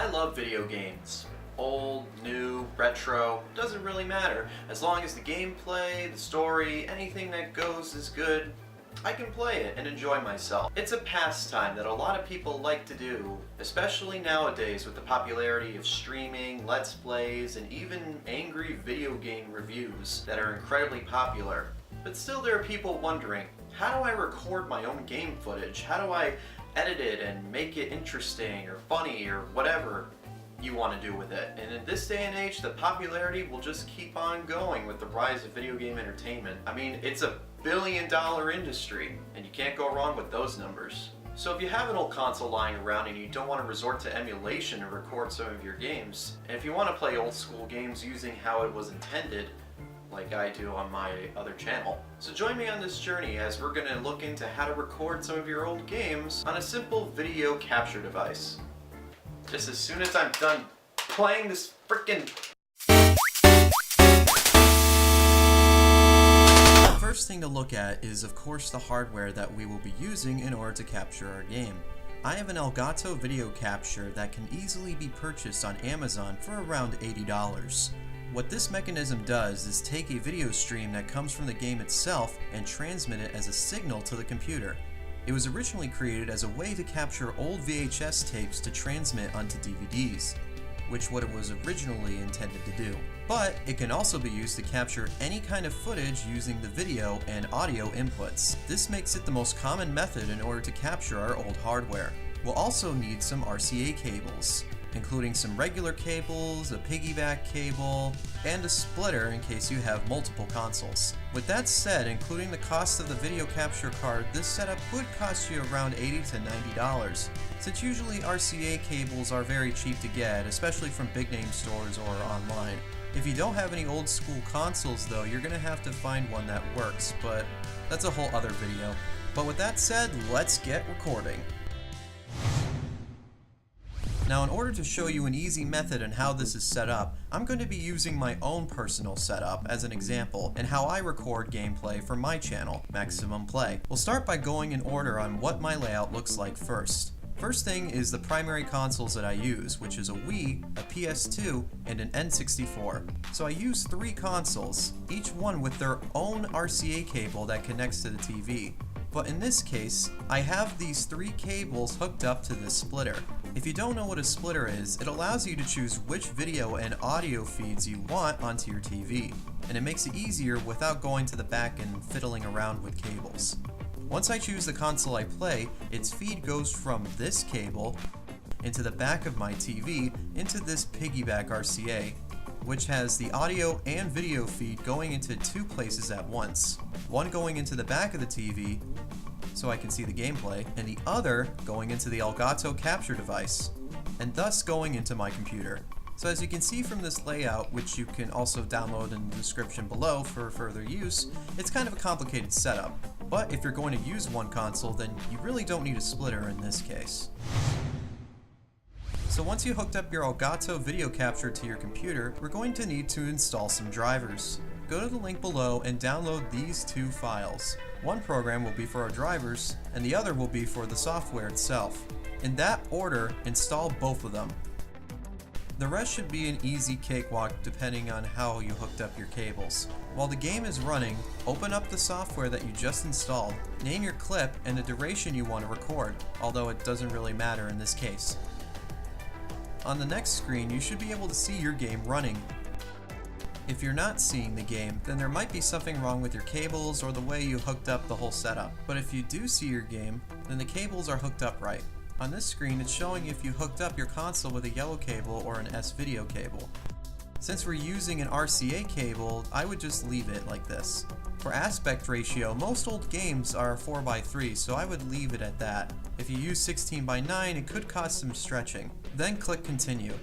I love video games. Old, new, retro, doesn't really matter. As long as the gameplay, the story, anything that goes is good, I can play it and enjoy myself. It's a pastime that a lot of people like to do, especially nowadays with the popularity of streaming, let's plays, and even angry video game reviews that are incredibly popular. But still there are people wondering, how do I record my own game footage? How do I edit it and make it interesting or funny or whatever you want to do with it? And in this day and age, the popularity will just keep on going with the rise of video game entertainment. I mean, it's a billion-dollar industry, and you can't go wrong with those numbers. So if you have an old console lying around and you don't want to resort to emulation to record some of your games, and if you want to play old school games using how it was intended, like I do on my other channel. So join me on this journey as we're going to look into how to record some of your old games on a simple video capture device. Just as soon as I'm done playing this frickin'... The first thing to look at is of course the hardware that we will be using in order to capture our game. I have an Elgato video capture that can easily be purchased on Amazon for around $80. What this mechanism does is take a video stream that comes from the game itself and transmit it as a signal to the computer. It was originally created as a way to capture old VHS tapes to transmit onto DVDs, which what it was originally intended to do. But it can also be used to capture any kind of footage using the video and audio inputs. This makes it the most common method in order to capture our old hardware. We'll also need some RCA cables, including some regular cables, a piggyback cable, and a splitter in case you have multiple consoles. With that said, including the cost of the video capture card, this setup would cost you around $80 to $90, since usually RCA cables are very cheap to get, especially from big name stores or online. If you don't have any old school consoles though, you're gonna have to find one that works, but that's a whole other video. But with that said, let's get recording. Now in order to show you an easy method on how this is set up, I'm going to be using my own personal setup as an example and how I record gameplay for my channel, Maximum Play. We'll start by going in order on what my layout looks like first. First thing is the primary consoles that I use, which is a Wii, a PS2, and an N64. So I use 3 consoles, each one with their own RCA cable that connects to the TV. But in this case, I have these 3 cables hooked up to this splitter. If you don't know what a splitter is, it allows you to choose which video and audio feeds you want onto your TV, and it makes it easier without going to the back and fiddling around with cables. Once I choose the console I play, its feed goes from this cable into the back of my TV into this piggyback RCA, which has the audio and video feed going into 2 places at once. One going into the back of the TV, so I can see the gameplay, and the other going into the Elgato capture device, and thus going into my computer. So as you can see from this layout, which you can also download in the description below for further use, it's kind of a complicated setup. But if you're going to use one console, then you really don't need a splitter in this case. So once you hooked up your Elgato video capture to your computer, we're going to need to install some drivers. Go to the link below and download these 2 files. One program will be for our drivers, and the other will be for the software itself. In that order, install both of them. The rest should be an easy cakewalk depending on how you hooked up your cables. While the game is running, open up the software that you just installed, name your clip and the duration you want to record, although it doesn't really matter in this case. On the next screen, you should be able to see your game running. If you're not seeing the game, then there might be something wrong with your cables or the way you hooked up the whole setup. But if you do see your game, then the cables are hooked up right. On this screen, it's showing if you hooked up your console with a yellow cable or an S-video cable. Since we're using an RCA cable, I would just leave it like this. For aspect ratio, most old games are 4:3, so I would leave it at that. If you use 16:9, it could cause some stretching. Then click continue.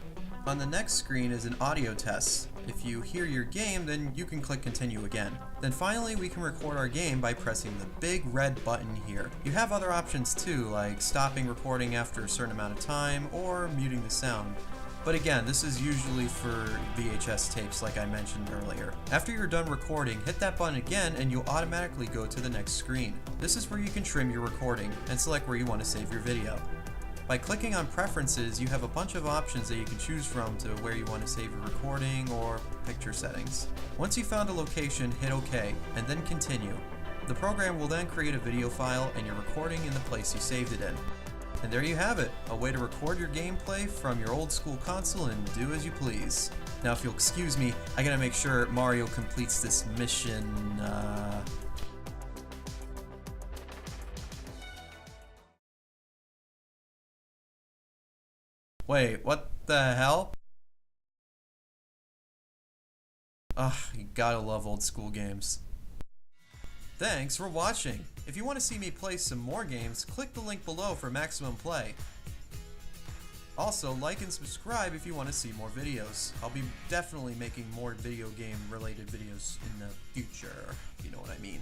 On the next screen is an audio test. If you hear your game, then you can click continue again. Then finally we can record our game by pressing the big red button here. You have other options too, like stopping recording after a certain amount of time or muting the sound. But again, this is usually for VHS tapes like I mentioned earlier. After you're done recording, hit that button again and you'll automatically go to the next screen. This is where you can trim your recording and select where you want to save your video. By clicking on Preferences, you have a bunch of options that you can choose from to where you want to save your recording or picture settings. Once you've found a location, hit OK, and then Continue. The program will then create a video file and your recording in the place you saved it in. And there you have it, a way to record your gameplay from your old school console and do as you please. Now if you'll excuse me, I gotta make sure Mario completes this mission, Wait, what the hell? Ugh, you gotta love old school games. Thanks for watching! If you want to see me play some more games, click the link below for maximum play. Also, like and subscribe if you want to see more videos. I'll be definitely making more video game related videos in the future, if you know what I mean.